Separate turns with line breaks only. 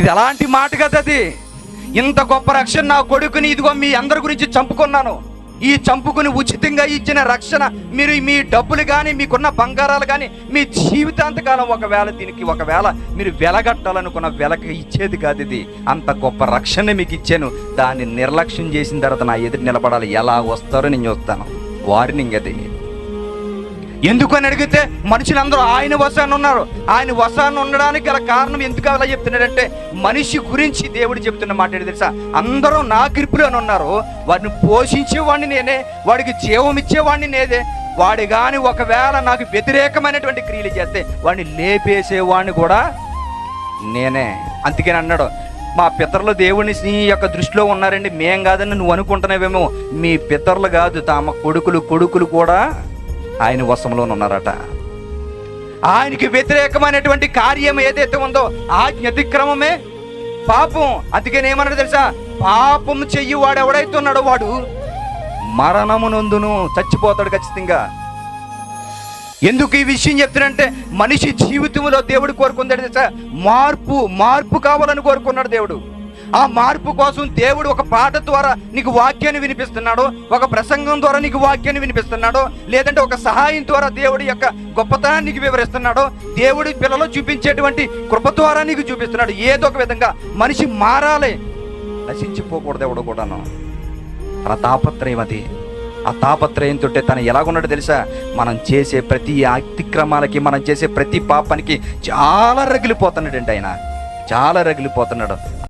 ఇది ఎలాంటి మాట కదా అది. ఇంత గొప్ప రక్షణ, నా కొడుకుని ఇదిగో మీ అందరి గురించి చంపుకున్నాను. ఈ చంపుకుని ఉచితంగా ఇచ్చిన రక్షణ మీరు మీ డబ్బులు కానీ, మీకున్న బంగారాలు కానీ, మీ జీవితాంతకాలం ఒకవేళ మీరు వెలగట్టాలనుకున్న వెలక ఇచ్చేది కాదు ఇది. అంత గొప్ప రక్షణ మీకు ఇచ్చాను. దాన్ని నిర్లక్ష్యం చేసిన తర్వాత నా ఎదురు నిలబడాలి. ఎలా వస్తారో నేను చూస్తాను. వార్నింగ్ అది. ఎందుకని అడిగితే మనుషులందరూ ఆయన వశాన్ని ఉన్నారు. ఆయన వశాన్ని ఉండడానికి గల కారణం ఎందుకు అలా చెప్తున్నాడంటే, మనిషి గురించి దేవుడు చెప్తున్న మాట ఏంటి తెలుసా? అందరూ నా గ్రిప్పులో అని ఉన్నారు. వాడిని పోషించేవాడిని నేనే, వాడికి జీవం ఇచ్చేవాడిని నేనే. వాడి కానీ ఒకవేళ నాకు వ్యతిరేకమైనటువంటి క్రియలు చేస్తే వాడిని లేపేసేవాడిని కూడా నేనే. అందుకని అన్నాడు, మా పితరులు దేవుని నీ యొక్క దృష్టిలో ఉన్నారండి, మేం కాదని నువ్వు అనుకుంటున్నావేమో. మీ పితరులు కాదు, తమ కొడుకులు కూడా ఆయన వశంలోనే ఉన్నారట. ఆయనకి వ్యతిరేకమైనటువంటి కార్యం ఏదైతే ఉందో ఆజ్ఞ అతిక్రమమే పాపం. అందుకని ఏమన్నాడు తెలుసా? పాపం చెయ్యి వాడు ఎవడైతే ఉన్నాడో వాడు మరణమునందును, చచ్చిపోతాడు ఖచ్చితంగా. ఎందుకు ఈ విషయం చెప్తాడంటే, మనిషి జీవితంలో దేవుడు కోరుకుందాడు తెలుసా? మార్పు కావాలని కోరుకున్నాడు దేవుడు. ఆ మార్పు కోసం దేవుడు ఒక పాట ద్వారా నీకు వాక్యాన్ని వినిపిస్తున్నాడు, ఒక ప్రసంగం ద్వారా నీకు వాక్యాన్ని వినిపిస్తున్నాడు, లేదంటే ఒక సహాయం ద్వారా దేవుడి యొక్క గొప్పతనాన్ని నీకు వివరిస్తున్నాడు, దేవుడి పిల్లలు చూపించేటువంటి కృప ద్వారా నీకు చూపిస్తున్నాడు. ఏదో ఒక విధంగా మనిషి మారాలి, నశించిపోకూడదు ఎవడు కూడాను. తన తాపత్రయం అది. ఆ తాపత్రయంతో తను ఎలాగున్నాడు తెలుసా? మనం చేసే ప్రతి అతిక్రమాలకి, మనం చేసే ప్రతి పాపానికి చాలా రగిలిపోతున్నాడండి. ఆయన చాలా రగిలిపోతున్నాడు.